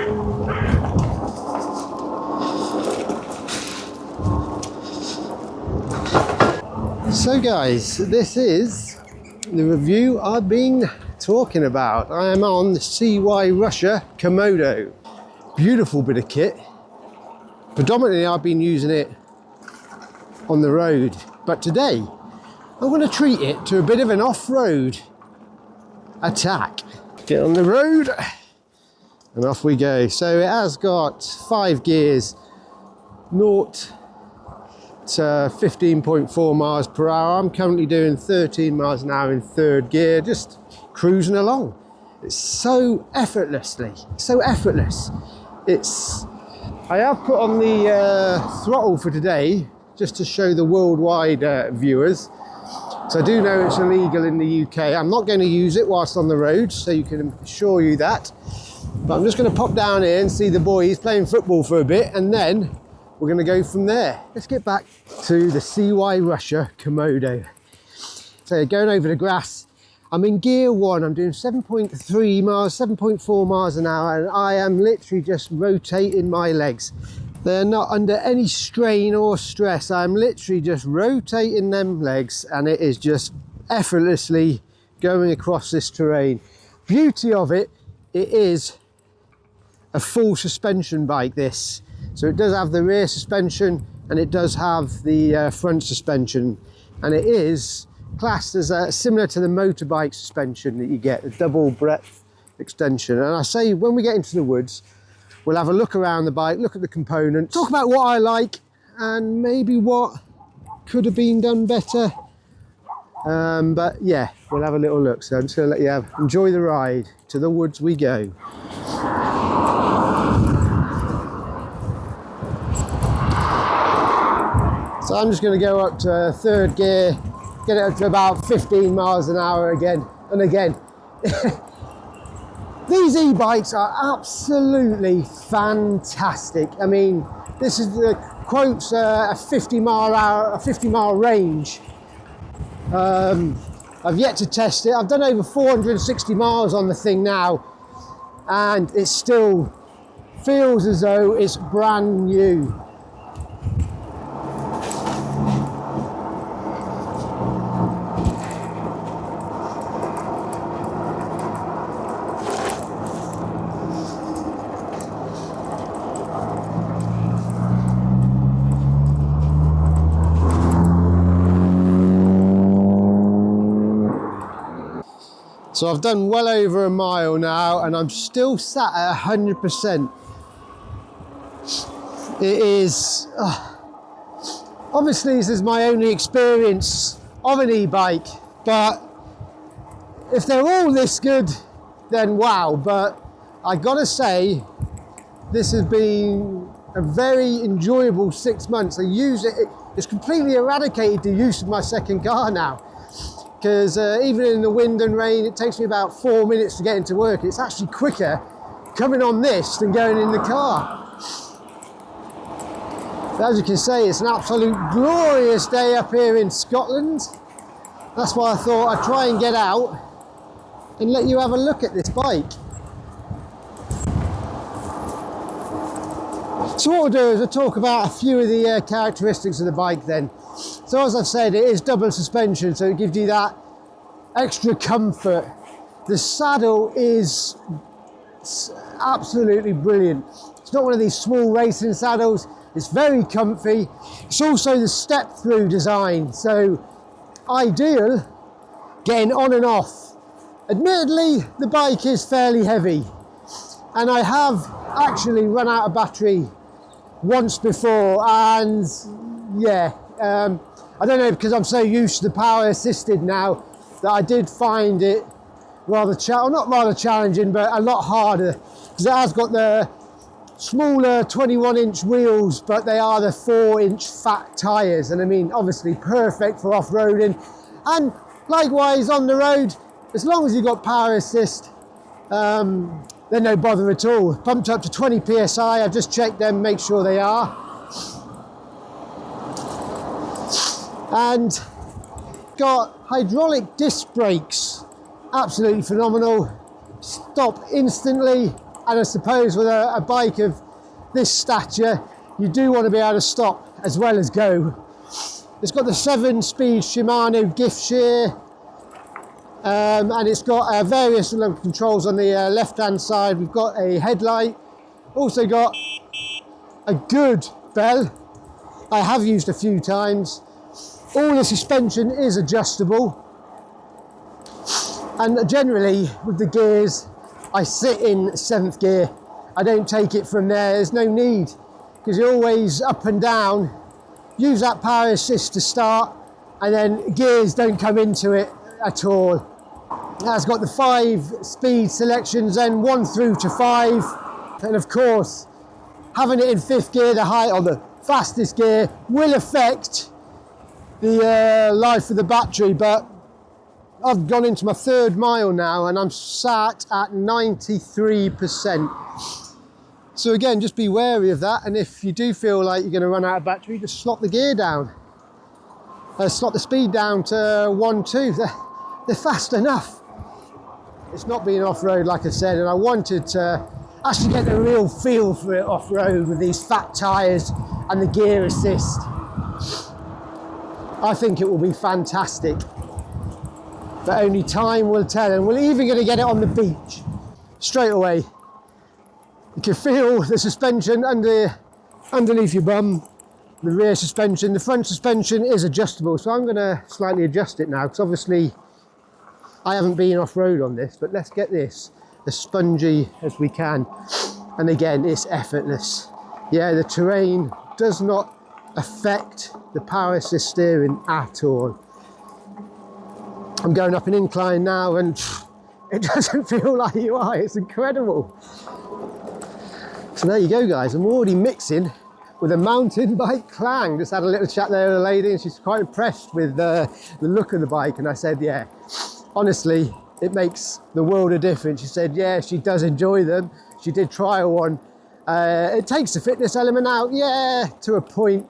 So guys, this is the review I've been talking about. I am on the Cyrusher Kommoda. Beautiful bit of kit. Predominantly I've been using it on the road, but today I'm going to treat it to a bit of an off-road attack. Get on the road and off we go. So it has got 5 gears, 0 to 15.4 miles per hour. I'm currently doing 13 miles an hour in 3rd gear, just cruising along. It's so effortlessly, so effortless. I have put on the throttle for today just to show the worldwide viewers. So I do know it's illegal in the UK. I'm not going to use it whilst on the road, so you can assure you that. But I'm just going to pop down here and see the boys playing football for a bit, and then we're going to go from there. Let's get back to the Cyrusher Kommoda. So going over the grass, I'm in gear 1, I'm doing 7.3 miles, 7.4 miles an hour, and I am literally just rotating my legs. They're not under any strain or stress. I'm literally just rotating them legs, and it is just effortlessly going across this terrain. Beauty of it, it is a full suspension bike, this. So it does have the rear suspension and it does have the front suspension, and it is classed as similar to the motorbike suspension that you get, the double breadth extension. And I say when we get into the woods, we'll have a look around the bike, look at the components, talk about what I like and maybe what could have been done better. But yeah, we'll have a little look. So I'm just going to let you enjoy the ride. To the woods we go. So I'm just going to go up to 3rd gear, get it up to about 15 miles an hour again and again. These e-bikes are absolutely fantastic. I mean, this is the quotes a 50 mile range. I've yet to test it. I've done over 460 miles on the thing now, and it still feels as though it's brand new. So I've done well over a mile now, and I'm still sat at 100%. It is, obviously this is my only experience of an e-bike, but if they're all this good, then wow. But I gotta say, this has been a very enjoyable 6 months. I use it, it's completely eradicated the use of my second car now. Because even in the wind and rain, it takes me about 4 minutes to get into work. It's actually quicker coming on this than going in the car. But as you can see, it's an absolute glorious day up here in Scotland. That's why I thought I'd try and get out and let you have a look at this bike. So what we'll do is we'll talk about a few of the characteristics of the bike then. So as I've said, it is double suspension, so it gives you that extra comfort. The saddle is absolutely brilliant. It's not one of these small racing saddles. It's very comfy. It's also the step-through design, so ideal getting on and off. Admittedly, the bike is fairly heavy, and I have actually run out of battery once before, and yeah, I don't know, because I'm so used to the power assisted now, that I did find it rather not rather challenging, but a lot harder, because it has got the smaller 21-inch wheels, but they are the 4-inch fat tyres, and I mean, obviously perfect for off-roading, and likewise on the road, as long as you've got power assist, they're no bother at all. Pumped up to 20 psi, I've just checked them, make sure they are. And got hydraulic disc brakes, absolutely phenomenal. Stop instantly, And I suppose with a bike of this stature, you do want to be able to stop as well as go. It's got the 7-speed Shimano gift shear, and it's got various controls on the left-hand side. We've got a headlight, also got a good bell. I have used a few times. All the suspension is adjustable, and generally with the gears, I sit in 7th gear. I don't take it from there. There's no need, because you're always up and down. Use that power assist to start, and then gears don't come into it at all. It's got the 5 speed selections, then 1 through to 5, and of course having it in 5th gear, the high or the fastest gear, will affect the life of the battery. But I've gone into my 3rd mile now and I'm sat at 93%. So again, just be wary of that, and if you do feel like you're going to run out of battery, just slot the gear down. Slot the speed down to 1, 2. They're fast enough. It's not being off-road, like I said, and I wanted to actually get the real feel for it off-road with these fat tyres and the gear assist. I think it will be fantastic, but only time will tell, and we're even going to get it on the beach straight away. You can feel the suspension underneath your bum, the rear suspension. The front suspension is adjustable, so I'm going to slightly adjust it now, because obviously I haven't been off-road on this, but let's get this as spongy as we can. And again, it's effortless. Yeah, the terrain does not affect the power assist steering at all. I'm going up an incline now and it doesn't feel like you are. It's incredible. So there you go, guys. I'm already mixing with a mountain bike clang. Just had a little chat there with a lady and she's quite impressed with the look of the bike. And I said, yeah, honestly, it makes the world of difference. She said, yeah, she does enjoy them. She did trial one. It takes the fitness element out, yeah, to a point,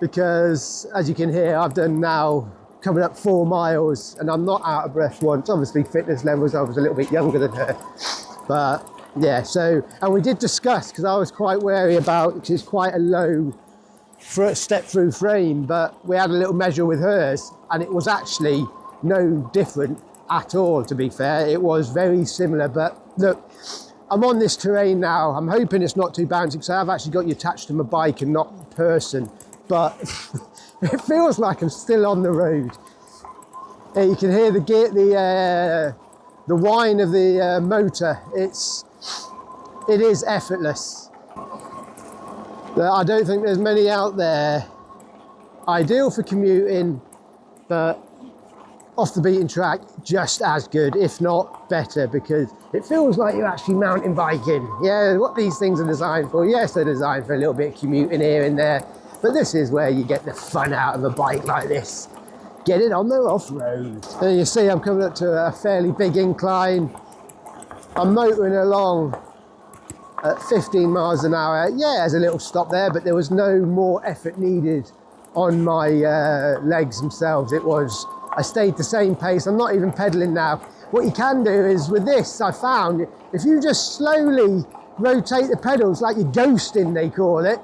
because as you can hear, I've done now coming up 4 miles and I'm not out of breath once. Obviously fitness levels, I was a little bit younger than her. But yeah, so, and we did discuss, because I was quite wary about, because it's quite a low step through frame, but we had a little measure with hers and it was actually no different at all, to be fair. It was very similar. But look, I'm on this terrain now. I'm hoping it's not too bouncy, because I've actually got you attached to my bike and not person, but it feels like I'm still on the road. You can hear the whine of the motor. It is effortless. I don't think there's many out there. Ideal for commuting, but off the beaten track, just as good, if not better, because it feels like you're actually mountain biking. Yeah, what these things are designed for. Yes, they're designed for a little bit of commuting here and there, but this is where you get the fun out of a bike like this. Get it on the off-road. And you see I'm coming up to a fairly big incline. I'm motoring along at 15 miles an hour. Yeah, there's a little stop there, but there was no more effort needed on my legs themselves. I stayed the same pace. I'm not even pedaling now. What you can do is, with this, I found, if you just slowly rotate the pedals, like you're ghosting, they call it,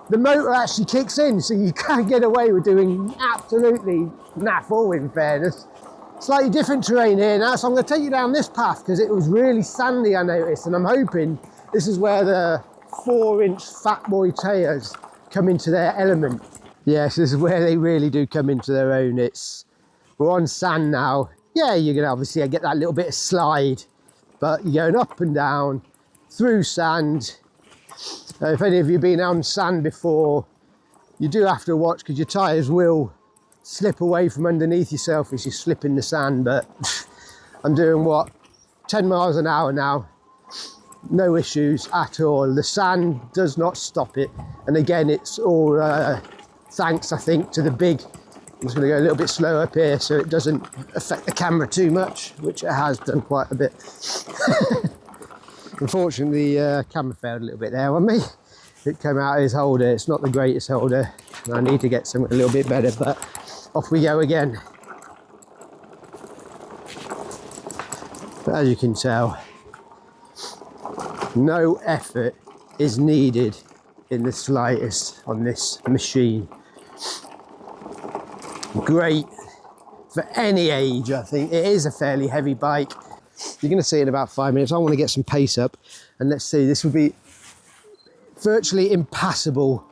the motor actually kicks in, so you can't get away with doing absolutely naff all, in fairness. Slightly different terrain here now, so I'm going to take you down this path, because it was really sandy, I noticed, and I'm hoping this is where the 4-inch fat boy tyres come into their element. Yes, this is where they really do come into their own. We're on sand now. Yeah, you're going to obviously get that little bit of slide, but you're going up and down through sand. If any of you have been on sand before, you do have to watch, because your tyres will slip away from underneath yourself as you slip in the sand. But I'm doing what, 10 miles an hour now, no issues at all. The sand does not stop it, and again, it's all thanks, I think, to the big. I'm just going to go a little bit slow up here so it doesn't affect the camera too much, which it has done quite a bit. Unfortunately, the camera failed a little bit there on me. It came out of his holder. It's not the greatest holder, and I need to get something a little bit better, but off we go again. But as you can tell, No effort is needed in the slightest on this machine. Great for any age, I think. It is a fairly heavy bike. You're going to see it in about 5 minutes. I want to get some pace up, and let's see, this will be virtually impassable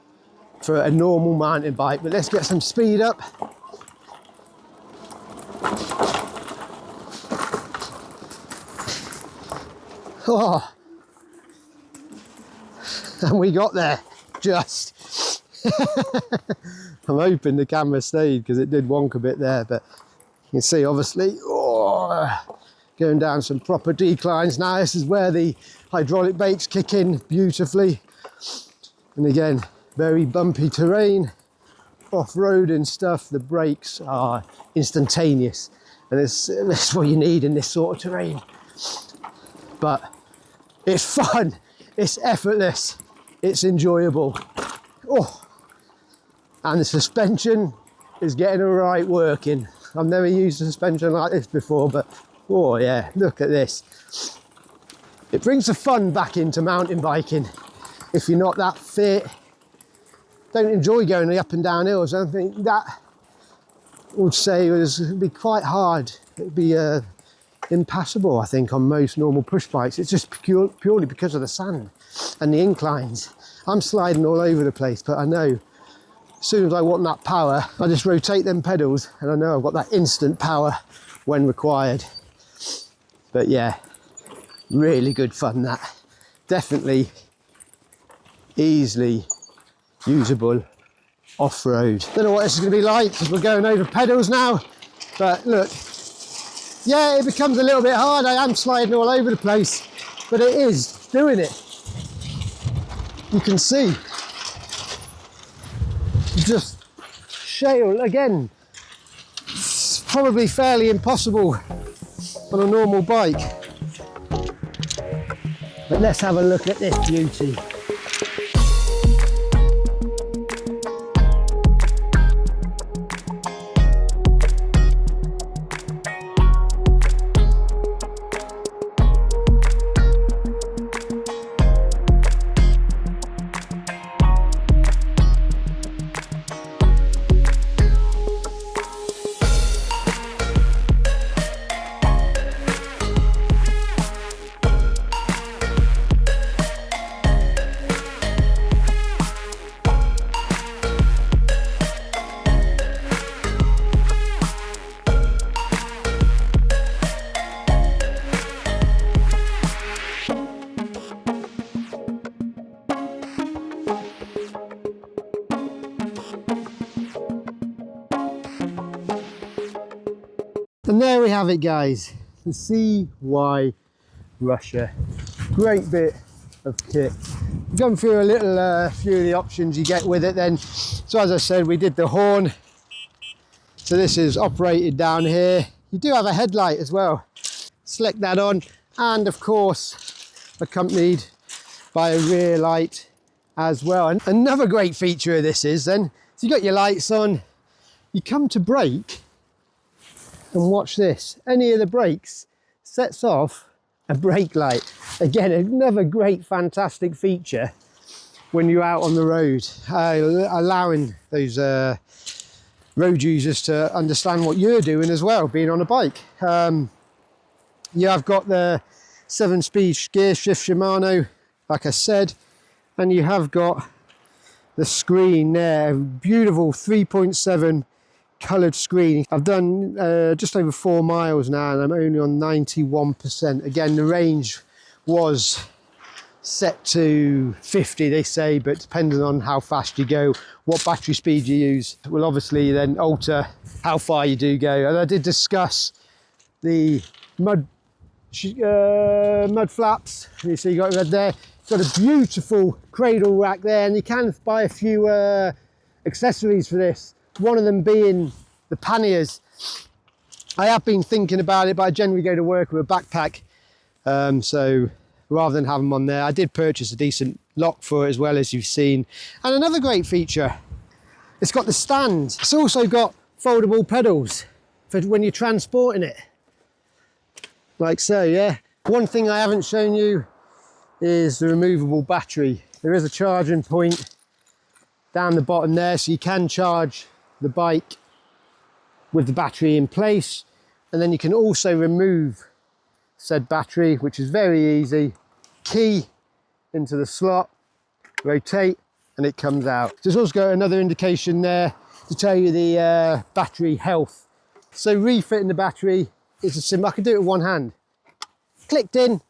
for a normal mountain bike, but let's get some speed up. Oh, and we got there, just. I'm hoping the camera stayed because it did wonk a bit there, but you can see obviously, oh, going down some proper declines now. This is where the hydraulic brakes kick in beautifully. And again, very bumpy terrain, off-road and stuff. The brakes are instantaneous, and that's what you need in this sort of terrain. But it's fun, it's effortless, it's enjoyable. Oh, and the suspension is getting all right working. I've never used a suspension like this before, but oh yeah, look at this. It brings the fun back into mountain biking. If you're not that fit, don't enjoy going up and down hills, I think that would say it'd be quite hard. It'd be impassable, I think, on most normal push bikes. It's just purely because of the sand and the inclines. I'm sliding all over the place, but I know as soon as I want that power, I just rotate them pedals, and I know I've got that instant power when required. But yeah, really good fun, that. Definitely easily usable off-road. Don't know what this is going to be like because we're going over pedals now, but look, yeah, it becomes a little bit hard. I am sliding all over the place, but it is doing it. You can see. Just shale again. It's probably fairly impossible on a normal bike. But let's have a look at this beauty. And there we have it, guys, the Cyrusher. Great bit of kit. We've gone through a little few of the options you get with it then. So as I said, we did the horn. So this is operated down here. You do have a headlight as well. Select that on, and of course accompanied by a rear light as well. And another great feature of this is then, so you got your lights on, you come to brake, and watch this, any of the brakes sets off a brake light. Again, another great, fantastic feature when you're out on the road, allowing those road users to understand what you're doing as well, being on a bike. Yeah, I've got the 7-speed gear shift Shimano, like I said, and you have got the screen there, beautiful 3.7 coloured screen. I've done just over 4 miles now, and I'm only on 91%. Again, the range was set to 50, they say, but depending on how fast you go, what battery speed you use, will obviously then alter how far you do go. And I did discuss the mud flaps. You see, you got red there. Got a beautiful cradle rack there, and you can buy a few accessories for this. One of them being the panniers. I have been thinking about it, but I generally go to work with a backpack, so rather than have them on there, I did purchase a decent lock for it as well, as you've seen. And another great feature, it's got the stand. It's also got foldable pedals for when you're transporting it, like so. Yeah. One thing I haven't shown you is the removable battery. There is a charging point down the bottom there, so you can charge the bike with the battery in place, and then you can also remove said battery, which is very easy. Key into the slot, rotate, and it comes out. There's also got another indication there to tell you the battery health. So refitting the battery is a simple, I can do it with one hand. Clicked in,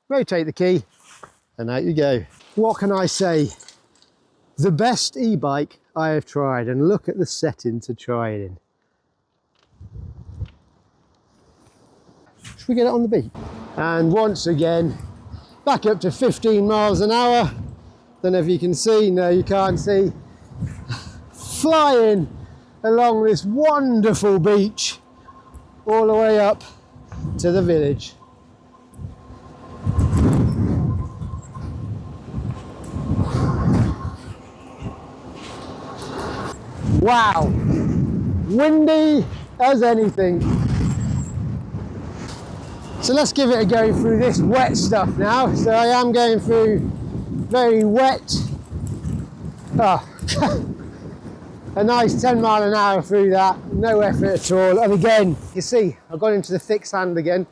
rotate the key, and out you go. What can I say? The best e-bike I have tried, and look at the setting to try it in. Should we get it on the beat? And once again, back up to 15 miles an hour. Don't know if you can see, no you can't see. Flying along this wonderful beach, all the way up to the village. Wow, windy as anything. So let's give it a go through this wet stuff now. So I am going through very wet, a nice 10 mile an hour through that, no effort at all. And again, you see, I've gone into the thick sand again.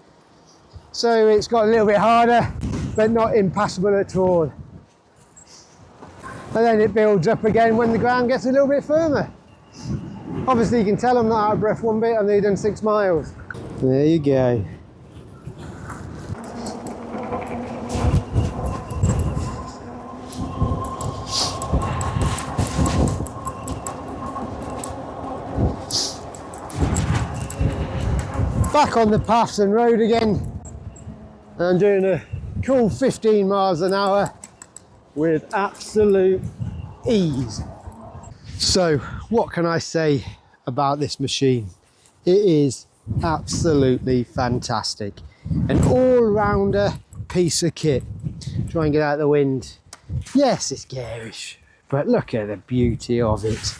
So it's got a little bit harder, but not impassable at all. And then it builds up again when the ground gets a little bit firmer. Obviously you can tell I'm not out of breath one bit, I've only done 6 miles. There you go. Back on the paths and road again. And I'm doing a cool 15 miles an hour with absolute ease. So what can I say about this machine? It is absolutely fantastic. An all-rounder piece of kit. Try and get out of the wind. Yes, it's garish, but look at the beauty of it.